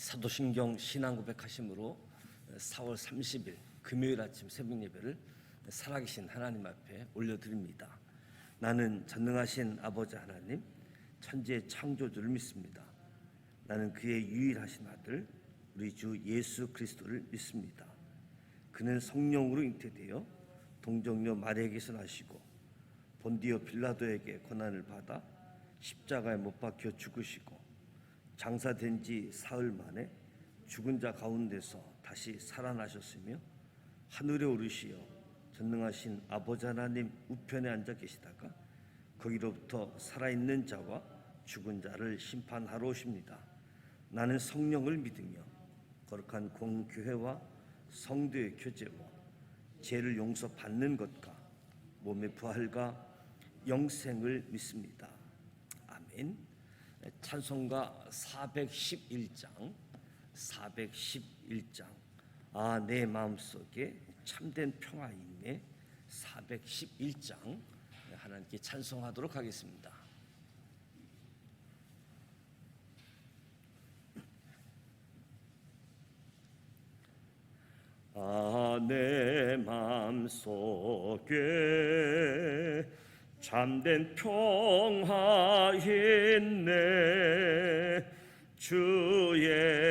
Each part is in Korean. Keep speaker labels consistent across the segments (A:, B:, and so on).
A: 사도신경 신앙고백하심으로 4월 30일 금요일 아침 새벽 예배를 살아계신 하나님 앞에 올려드립니다. 나는 전능하신 아버지 하나님, 천지의 창조주를 믿습니다. 나는 그의 유일하신 아들 우리 주 예수 그리스도를 믿습니다. 그는 성령으로 잉태되어 동정녀 마리아에게서 나시고 본디오 빌라도에게 고난을 받아 십자가에 못 박혀 죽으시고 장사된 지 사흘 만에 죽은 자 가운데서 다시 살아나셨으며 하늘에 오르시어 전능하신 아버지 하나님 우편에 앉아 계시다가 거기로부터 살아있는 자와 죽은 자를 심판하러 오십니다. 나는 성령을 믿으며 거룩한 공교회와 성도의 교제와 죄를 용서받는 것과 몸의 부활과 영생을 믿습니다. 아멘. 찬송가 411장 내 마음속에 참된 평화 있네 411장 하나님께 찬송하도록 하겠습니다. 내 마음속에 참된 평화 있네 주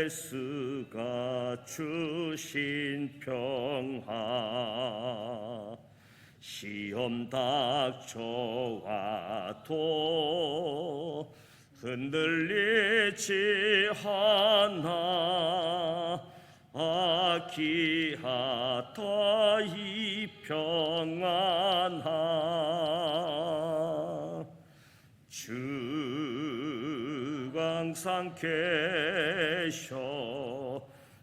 A: 예수가 주신 평화 시험 닥쳐와도 흔들리지 않아 귀하다 이 평안아 주가 항상 계셔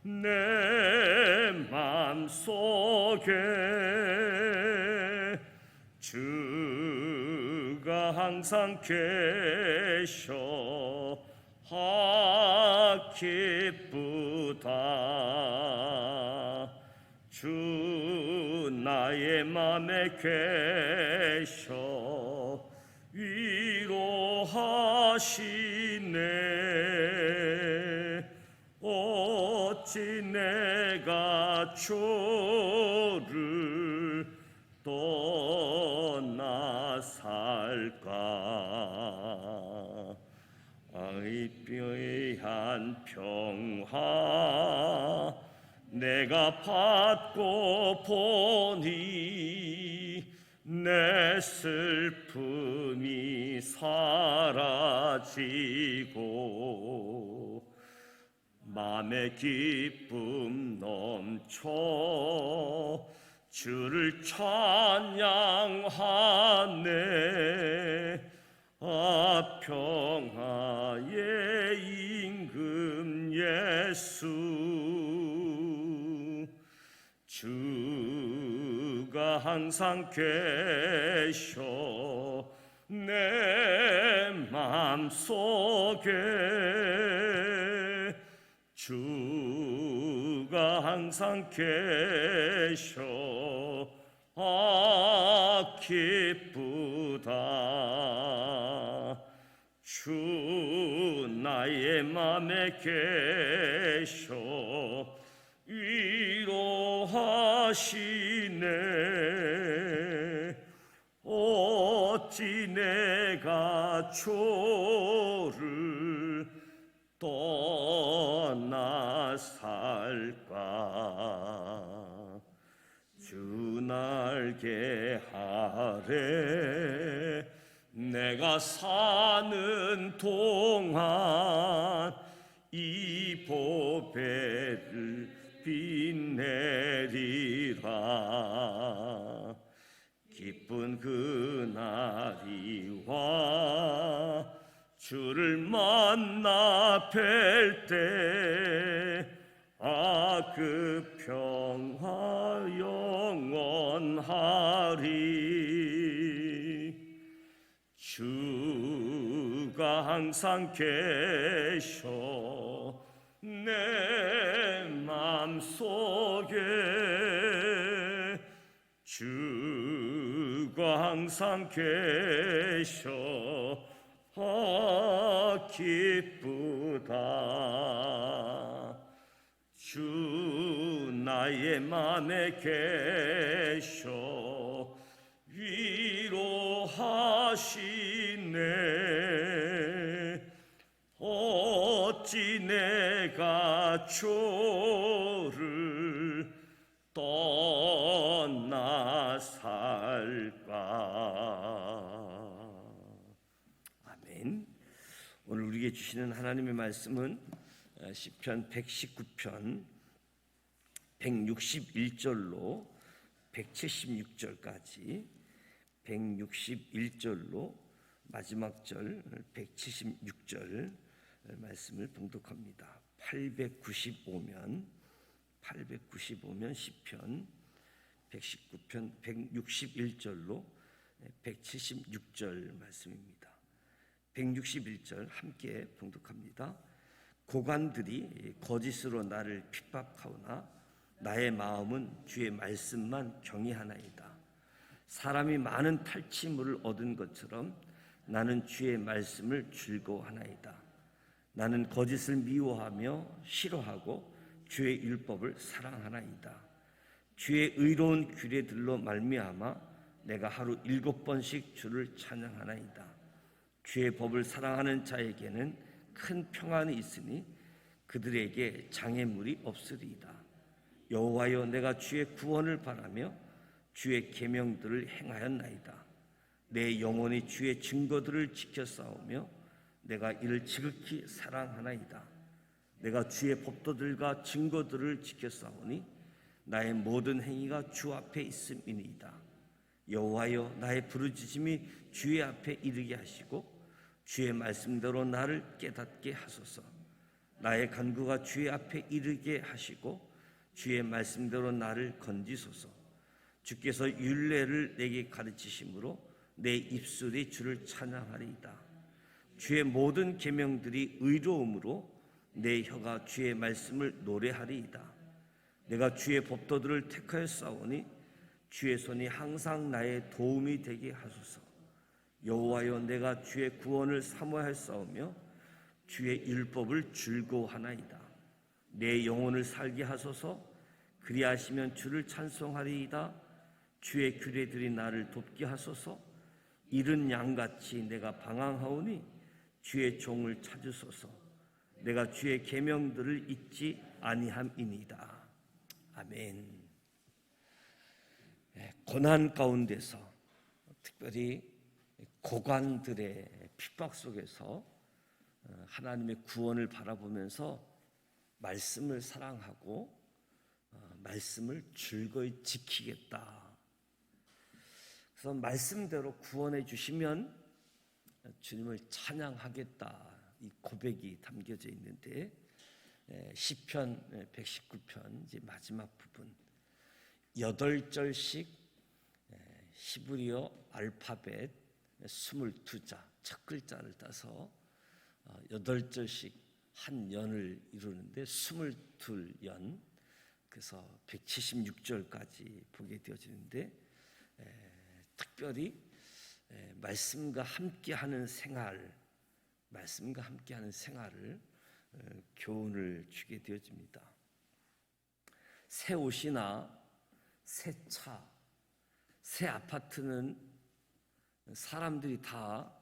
A: 내 맘속에 주가 항상 계셔 기쁘다 주 나의 맘에 계셔 위로하시네 어찌 내가 주를 떠나 살까 의뼈한 평화 내가 받고 보니 내 슬픔이 사라지고 맘의 기쁨 넘쳐 주를 찬양하네 평화의 임금 예수 주가 항상 계셔 내 맘속에 주가 항상 계셔 기쁘다 주 나의 맘에 계셔 위로하시네 어찌 내가 주를 떠나 살까 주 날개 아래 내가 사는 동안 이 보배를 빛내리라 기쁜 그날이 와 주를 만나 뵐 때 그 평화 영원하리 주가 항상 계셔 내 맘속에 주가 항상 계셔 기쁘다 주 나의 맘에 계셔 위로하시네. 어찌 내가 주를 떠나 살까. 아멘. 오늘 우리에게 주시는 하나님의 말씀은 시편 119편 161절로 176절까지, 161절로 마지막 절 176절 말씀을 봉독합니다. 895면 시편 119편 161절로 176절 말씀입니다. 161절 함께 봉독합니다. 고관들이 거짓으로 나를 핍박하오나 나의 마음은 주의 말씀만 경외하나이다. 사람이 많은 탈취물을 얻은 것처럼 나는 주의 말씀을 즐거워하나이다. 나는 거짓을 미워하며 싫어하고 주의 율법을 사랑하나이다. 주의 의로운 규례들로 말미암아 내가 하루 7번씩 주를 찬양하나이다. 주의 법을 사랑하는 자에게는 큰 평안이 있으니 그들에게 장애물이 없으리이다. 여호와여, 내가 주의 구원을 바라며 주의 계명들을 행하였나이다. 내 영혼이 주의 증거들을 지켜 싸우며 내가 이를 지극히 사랑하나이다. 내가 주의 법도들과 증거들을 지켜 싸우니 나의 모든 행위가 주 앞에 있음이니이다. 여호와여, 나의 부르짖음이 주의 앞에 이르게 하시고 주의 말씀대로 나를 깨닫게 하소서. 나의 간구가 주의 앞에 이르게 하시고 주의 말씀대로 나를 건지소서. 주께서 율례를 내게 가르치심으로 내 입술이 주를 찬양하리이다. 주의 모든 계명들이 의로움으로 내 혀가 주의 말씀을 노래하리이다. 내가 주의 법도들을 택하였사오니 주의 손이 항상 나의 도움이 되게 하소서. 여호와여, 내가 주의 구원을 사모하였사오며 주의 율법을 즐거워하나이다. 내 영혼을 살게 하소서. 그리하시면 주를 찬송하리이다. 주의 규례들이 나를 돕게 하소서. 이른 양같이 내가 방황하오니 주의 종을 찾으소서. 내가 주의 계명들을 잊지 아니함이니이다. 아멘. 고난 가운데서, 특별히 고관들의 핍박 속에서 하나님의 구원을 바라보면서 말씀을 사랑하고 말씀을 즐거이 지키겠다. 그래서 말씀대로 구원해 주시면 주님을 찬양하겠다, 이 고백이 담겨져 있는데, 시편 119편 이제 마지막 부분 8절씩 히브리어 알파벳 22자 첫 글자를 따서 8절씩 한 연을 이루는데 22연, 그래서 176절까지 보게 되어지는데, 특별히 말씀과 함께하는 생활, 말씀과 함께하는 생활을 교훈을 주게 되어집니다. 새 옷이나 새 차, 새 아파트는 사람들이 다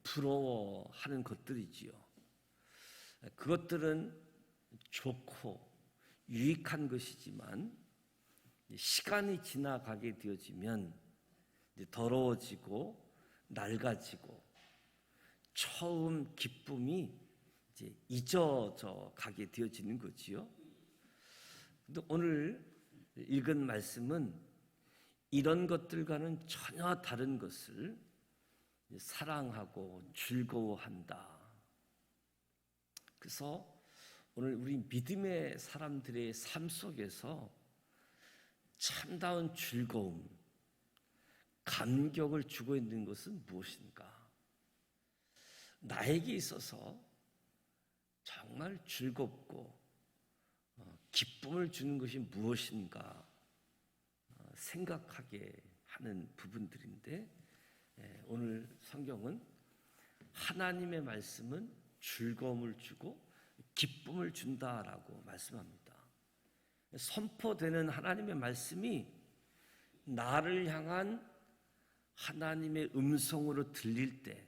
A: 부러워하는 것들이지요. 그것들은 좋고 유익한 것이지만 시간이 지나가게 되어지면 더러워지고 낡아지고 처음 기쁨이 이제 잊어져 가게 되어지는 거지요. 근데 오늘 읽은 말씀은 이런 것들과는 전혀 다른 것을 사랑하고 즐거워한다. 그래서 오늘 우리 믿음의 사람들의 삶 속에서 참다운 즐거움, 감격을 주고 있는 것은 무엇인가? 나에게 있어서 정말 즐겁고 기쁨을 주는 것이 무엇인가 생각하게 하는 부분들인데, 오늘 성경은 하나님의 말씀은 즐거움을 주고 기쁨을 준다라고 말씀합니다. 선포되는 하나님의 말씀이 나를 향한 하나님의 음성으로 들릴 때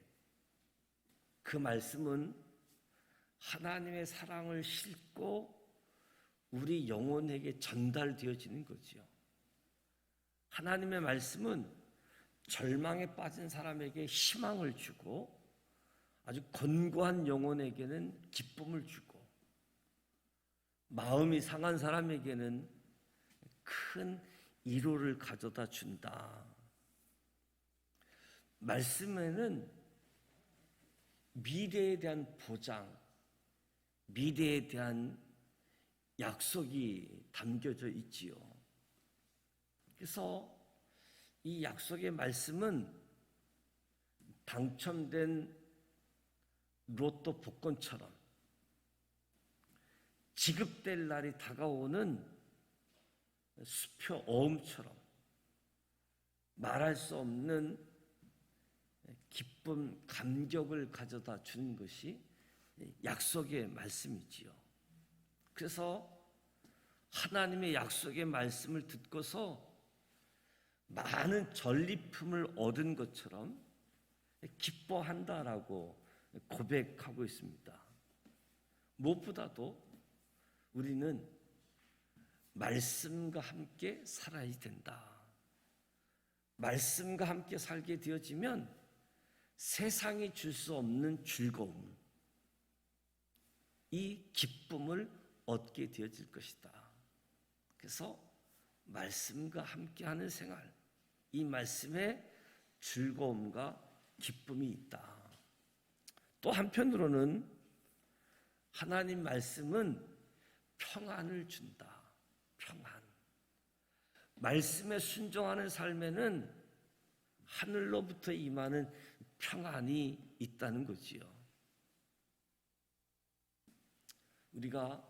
A: 그 말씀은 하나님의 사랑을 싣고 우리 영혼에게 전달되어지는 거지요. 하나님의 말씀은 절망에 빠진 사람에게 희망을 주고 아주 견고한 영혼에게는 기쁨을 주고 마음이 상한 사람에게는 큰 위로를 가져다 준다. 말씀에는 미래에 대한 보장, 미래에 대한 약속이 담겨져 있지요. 그래서 이 약속의 말씀은 당첨된 로또 복권처럼 지급될 날이 다가오는 수표 어음처럼 말할 수 없는 기쁨, 감격을 가져다 주는 것이 약속의 말씀이지요. 그래서 하나님의 약속의 말씀을 듣고서 많은 전리품을 얻은 것처럼 기뻐한다라고 고백하고 있습니다. 무엇보다도 우리는 말씀과 함께 살아야 된다. 말씀과 함께 살게 되어지면 세상이 줄 수 없는 즐거움, 이 기쁨을 얻게 되어질 것이다. 그래서 말씀과 함께하는 생활, 이 말씀에 즐거움과 기쁨이 있다. 또 한편으로는 하나님 말씀은 평안을 준다. 평안. 말씀에 순종하는 삶에는 하늘로부터 임하는 평안이 있다는 거지요. 우리가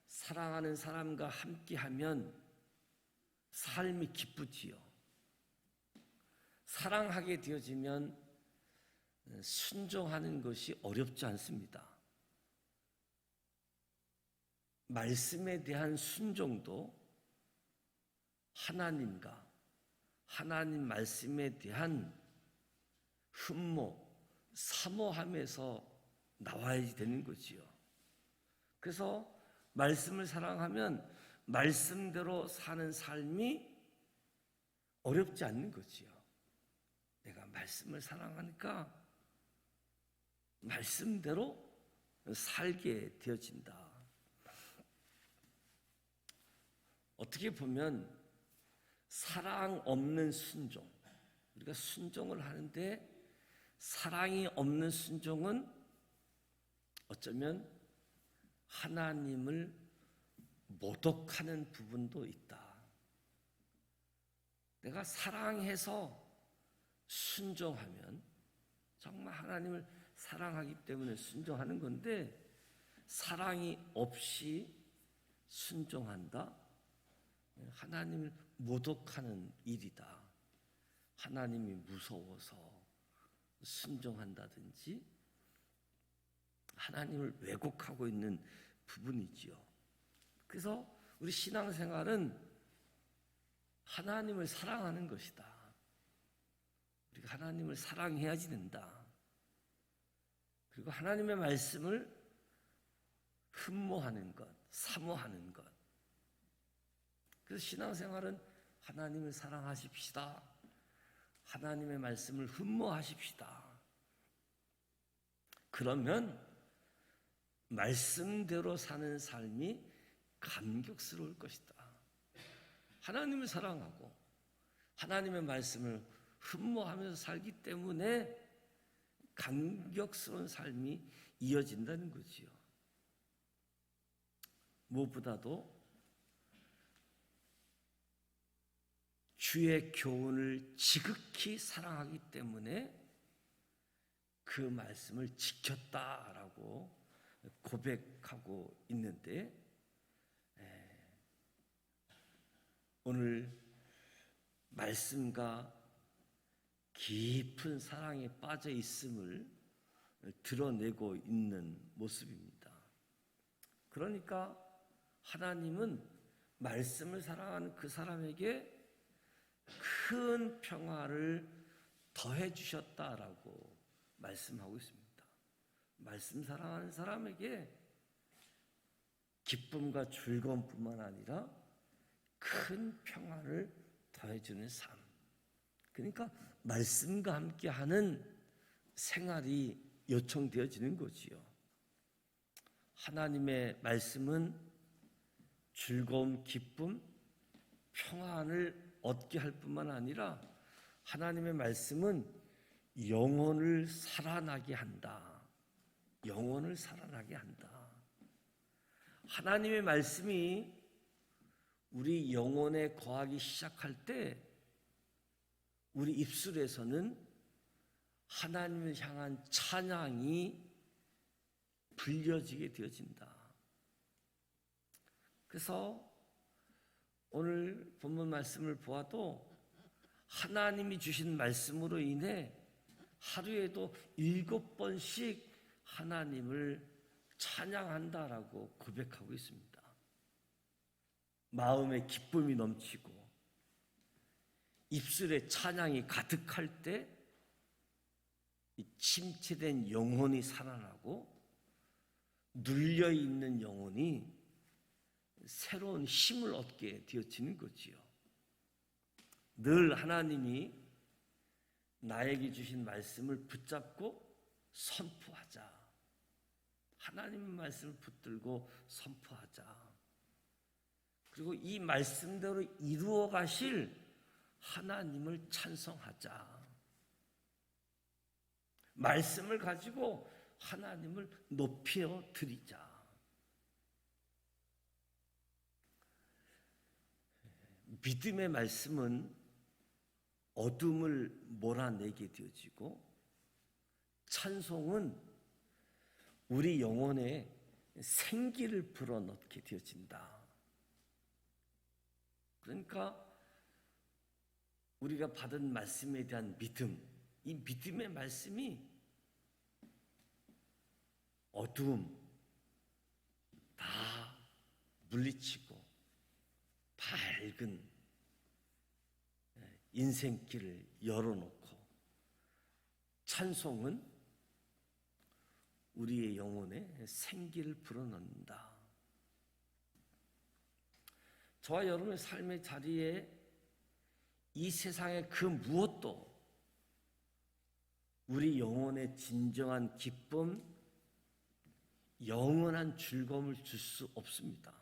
A: 사랑하는 사람과 함께하면 삶이 기쁘지요. 사랑하게 되어지면 순종하는 것이 어렵지 않습니다. 말씀에 대한 순종도 하나님과 하나님 말씀에 대한 흠모, 사모함에서 나와야 되는 거지요. 그래서 말씀을 사랑하면 말씀대로 사는 삶이 어렵지 않는 거지요. 내가 말씀을 사랑하니까 말씀대로 살게 되어진다. 어떻게 보면 사랑 없는 순종, 우리가 순종을 하는데 사랑이 없는 순종은 어쩌면 하나님을 모독하는 부분도 있다. 내가 사랑해서 순종하면 정말 하나님을 사랑하기 때문에 순종하는 건데 사랑이 없이 순종한다? 하나님을 모독하는 일이다. 하나님이 무서워서 순종한다든지 하나님을 왜곡하고 있는 부분이지요. 그래서 우리 신앙생활은 하나님을 사랑하는 것이다. 우리가 하나님을 사랑해야지 된다. 그리고 하나님의 말씀을 흠모하는 것, 사모하는 것. 그래서 신앙생활은 하나님을 사랑하십시다. 하나님의 말씀을 흠모하십시다. 그러면 말씀대로 사는 삶이 감격스러울 것이다. 하나님을 사랑하고 하나님의 말씀을 흠모하면서 살기 때문에 감격스러운 삶이 이어진다는 거지요. 무엇보다도 주의 교훈을 지극히 사랑하기 때문에 그 말씀을 지켰다라고 고백하고 있는데 오늘 말씀과 깊은 사랑에 빠져 있음을 드러내고 있는 모습입니다. 그러니까 하나님은 말씀을 사랑하는 그 사람에게 큰 평화를 더해 주셨다라고 말씀하고 있습니다. 말씀 사랑하는 사람에게 기쁨과 즐거움뿐만 아니라 큰 평화를 더해주는 삶. 그러니까 말씀과 함께하는 생활이 요청되어지는 거지요. 하나님의 말씀은 즐거움, 기쁨, 평안을 얻게 할 뿐만 아니라 하나님의 말씀은 영혼을 살아나게 한다. 영혼을 살아나게 한다. 하나님의 말씀이 우리 영혼에 거하기 시작할 때 우리 입술에서는 하나님을 향한 찬양이 불려지게 되어진다. 그래서 오늘 본문 말씀을 보아도 하나님이 주신 말씀으로 인해 하루에도 7번씩 하나님을 찬양한다라고 고백하고 있습니다. 마음에 기쁨이 넘치고 입술에 찬양이 가득할 때 이 침체된 영혼이 살아나고 눌려있는 영혼이 새로운 힘을 얻게 되어지는 거지요. 늘 하나님이 나에게 주신 말씀을 붙잡고 선포하자. 하나님의 말씀을 붙들고 선포하자. 그리고 이 말씀대로 이루어 가실 하나님을 찬송하자. 말씀을 가지고 하나님을 높여 드리자. 믿음의 말씀은 어둠을 몰아내게 되어지고 찬송은 우리 영혼에 생기를 불어넣게 되어진다. 그러니까 우리가 받은 말씀에 대한 믿음, 이 믿음의 말씀이 어두움 다 물리치고 밝은 인생길을 열어놓고 찬송은 우리의 영혼에 생기를 불어넣는다. 저와 여러분의 삶의 자리에 이 세상의 그 무엇도 우리 영혼의 진정한 기쁨, 영원한 즐거움을 줄 수 없습니다.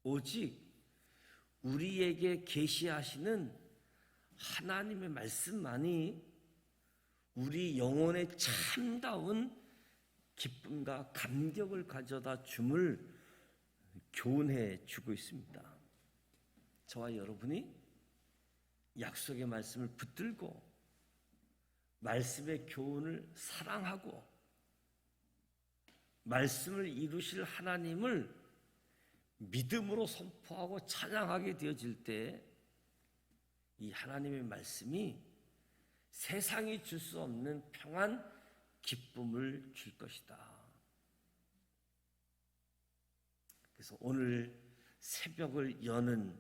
A: 오직 우리에게 계시하시는 하나님의 말씀만이 우리 영혼의 참다운 기쁨과 감격을 가져다 줌을 교훈해 주고 있습니다. 저와 여러분이 약속의 말씀을 붙들고 말씀의 교훈을 사랑하고 말씀을 이루실 하나님을 믿음으로 선포하고 찬양하게 되어질 때 이 하나님의 말씀이 세상이 줄 수 없는 평안, 기쁨을 줄 것이다. 그래서 오늘 새벽을 여는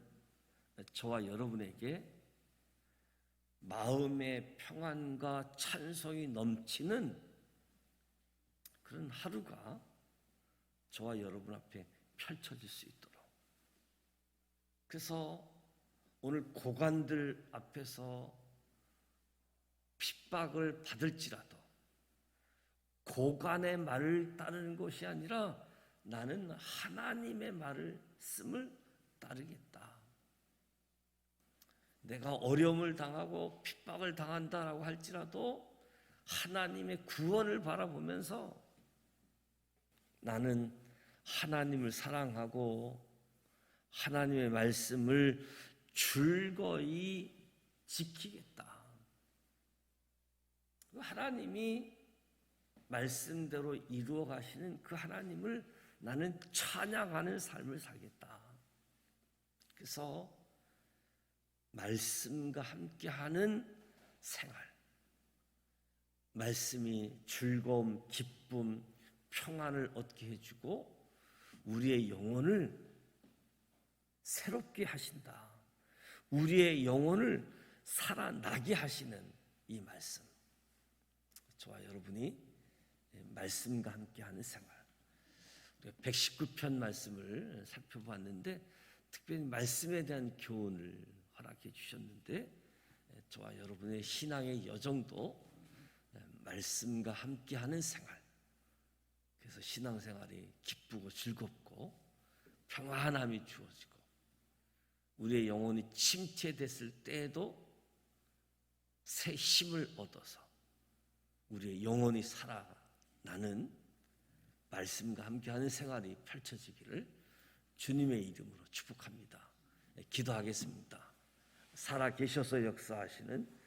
A: 저와 여러분에게 마음의 평안과 찬송이 넘치는 그런 하루가 저와 여러분 앞에 펼쳐질 수 있도록. 그래서 오늘 고관들 앞에서 핍박을 받을지라도 고관의 말을 따르는 것이 아니라 나는 하나님의 말씀을 따르겠다. 내가 어려움을 당하고 핍박을 당한다라고 할지라도 하나님의 구원을 바라보면서 나는 하나님을 사랑하고 하나님의 말씀을 즐거이 지키겠다. 하나님이 말씀대로 이루어 가시는 그 하나님을 나는 찬양하는 삶을 살겠다. 그래서 말씀과 함께하는 생활, 말씀이 즐거움, 기쁨, 평안을 얻게 해주고 우리의 영혼을 새롭게 하신다. 우리의 영혼을 살아나게 하시는 이 말씀. 저와 여러분이 말씀과 함께하는 생활. 119편 말씀을 살펴보았는데 특별히 말씀에 대한 교훈을 허락해 주셨는데 저와 여러분의 신앙의 여정도 말씀과 함께하는 생활. 그래서 신앙생활이 기쁘고 즐겁고 평안함이 주어지고 우리의 영혼이 침체됐을 때에도 새 힘을 얻어서 우리의 영혼이 살아나는 말씀과 함께하는 생활이 펼쳐지기를 주님의 이름으로 축복합니다. 기도하겠습니다. 살아계셔서 역사하시는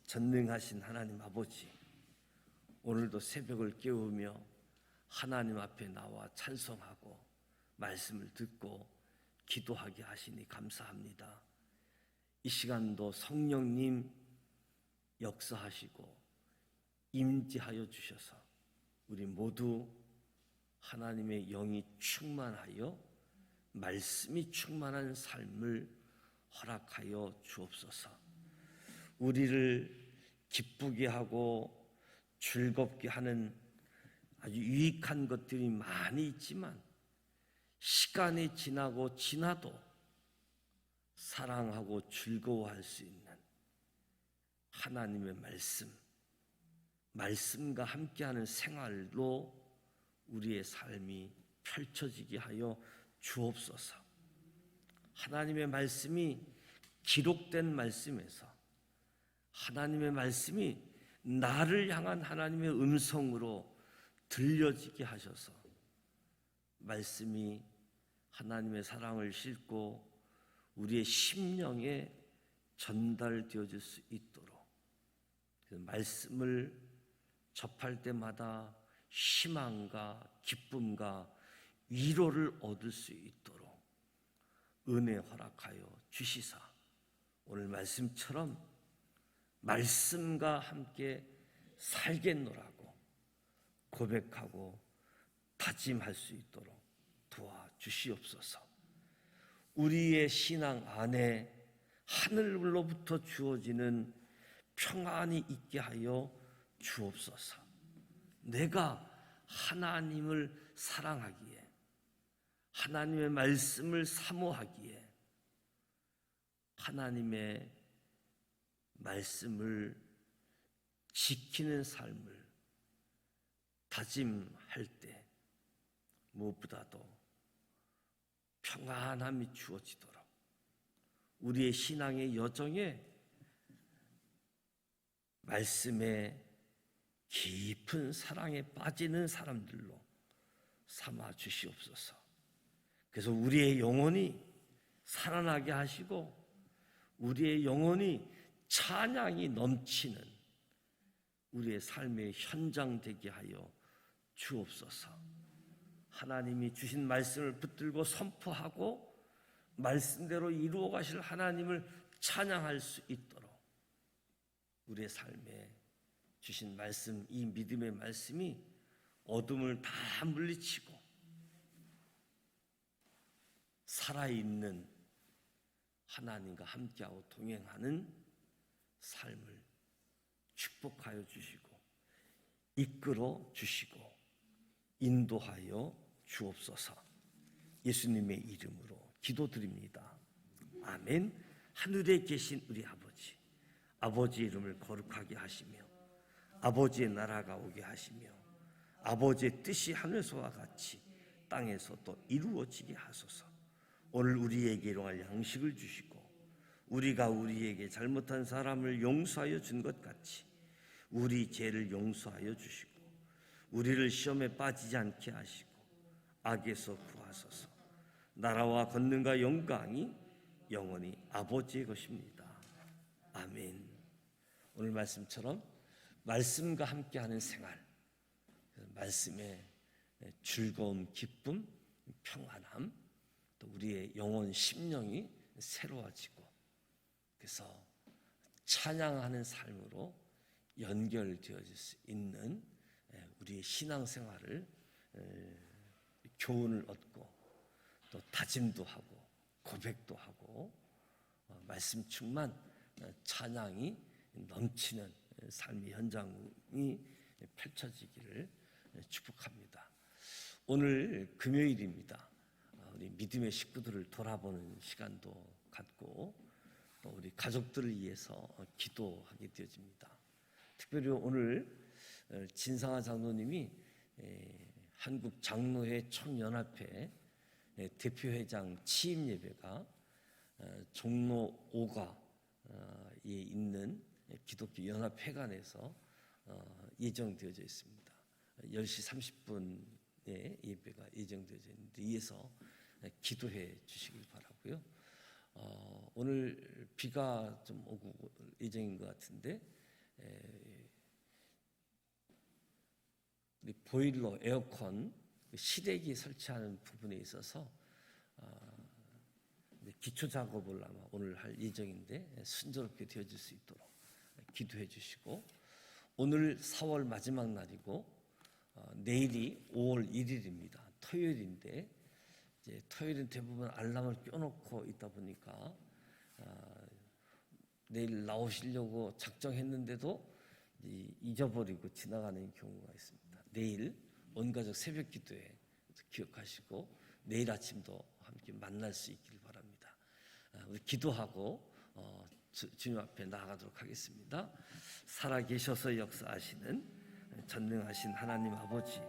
A: 전능하신 하나님 아버지, 오늘도 새벽을 깨우며 하나님 앞에 나와 찬송하고 말씀을 듣고 기도하게 하시니 감사합니다. 이 시간도 성령님 역사하시고 임재하여 주셔서 우리 모두 하나님의 영이 충만하여 말씀이 충만한 삶을 허락하여 주옵소서. 우리를 기쁘게 하고 즐겁게 하는 아주 유익한 것들이 많이 있지만 시간이 지나고 지나도 사랑하고 즐거워할 수 있는 하나님의 말씀과 함께하는 생활로 우리의 삶이 펼쳐지게 하여 주옵소서. 하나님의 말씀이 기록된 말씀에서 하나님의 말씀이 나를 향한 하나님의 음성으로 들려지게 하셔서 말씀이 하나님의 사랑을 싣고 우리의 심령에 전달되어질 수 있도록 그 말씀을 접할 때마다 희망과 기쁨과 위로를 얻을 수 있도록 은혜 허락하여 주시사 오늘 말씀처럼 말씀과 함께 살겠노라고 고백하고 다짐할 수 있도록 도와주시옵소서. 우리의 신앙 안에 하늘로부터 주어지는 평안이 있게 하여 주옵소서. 내가 하나님을 사랑하기에 하나님의 말씀을 사모하기에 하나님의 말씀을 지키는 삶을 다짐할 때 무엇보다도 평안함이 주어지도록 우리의 신앙의 여정에 말씀의 깊은 사랑에 빠지는 사람들로 삼아 주시옵소서. 그래서 우리의 영혼이 살아나게 하시고 우리의 영혼이 찬양이 넘치는 우리의 삶의 현장 되게 하여 주옵소서. 하나님이 주신 말씀을 붙들고 선포하고 말씀대로 이루어 가실 하나님을 찬양할 수 있도록 우리의 삶에 주신 말씀, 이 믿음의 말씀이 어둠을 다 물리치고 살아있는 하나님과 함께하고 동행하는 삶을 축복하여 주시고 이끌어 주시고 인도하여 주옵소서. 예수님의 이름으로 기도드립니다. 아멘. 하늘에 계신 우리 아버지, 아버지의 이름을 거룩하게 하시며 아버지의 나라가 오게 하시며 아버지의 뜻이 하늘에서와 같이 땅에서도 이루어지게 하소서. 오늘 우리에게 일용할 양식을 주시고 우리가 우리에게 잘못한 사람을 용서하여 준 것 같이 우리 죄를 용서하여 주시고 우리를 시험에 빠지지 않게 하시고 악에서 구하소서. 나라와 권능과 영광이 영원히 아버지의 것입니다. 아멘. 오늘 말씀처럼 말씀과 함께하는 생활, 말씀의 즐거움, 기쁨, 평안함, 또 우리의 영혼, 심령이 새로워지고 그래서 찬양하는 삶으로 연결되어질 수 있는 우리의 신앙생활을 교훈을 얻고 또 다짐도 하고 고백도 하고 말씀 충만 찬양이 넘치는 삶의 현장이 펼쳐지기를 축복합니다. 오늘 금요일입니다. 우리 믿음의 식구들을 돌아보는 시간도 갖고 또 우리 가족들을 위해서 기도하게 되어집니다. 특별히 오늘 진상아 장로님이 한국 장로회 총연합회 대표회장 취임 예배가 종로 5가에 있는 기독교 연합회관에서 예정되어져 있습니다. 10시 30분에 예배가 예정되어져 있는데 이에서 기도해 주시길 바라고요. 오늘 비가 좀 오고 예정인 것 같은데 우리 보일러, 에어컨, 실외기 설치하는 부분에 있어서 기초 작업을 아마 오늘 할 예정인데 순조롭게 되어질 수 있도록 기도해 주시고, 오늘 4월 마지막 날이고 내일이 5월 1일입니다. 토요일인데 이제 토요일은 대부분 알람을 껴놓고 있다 보니까 내일 나오시려고 작정했는데도 잊어버리고 지나가는 경우가 있습니다. 내일 온가족 새벽 기도에 기억하시고 내일 아침도 함께 만날 수 있기를 바랍니다. 우리 기도하고 주님 앞에 나아가도록 하겠습니다. 살아계셔서 역사하시는 전능하신 하나님 아버지,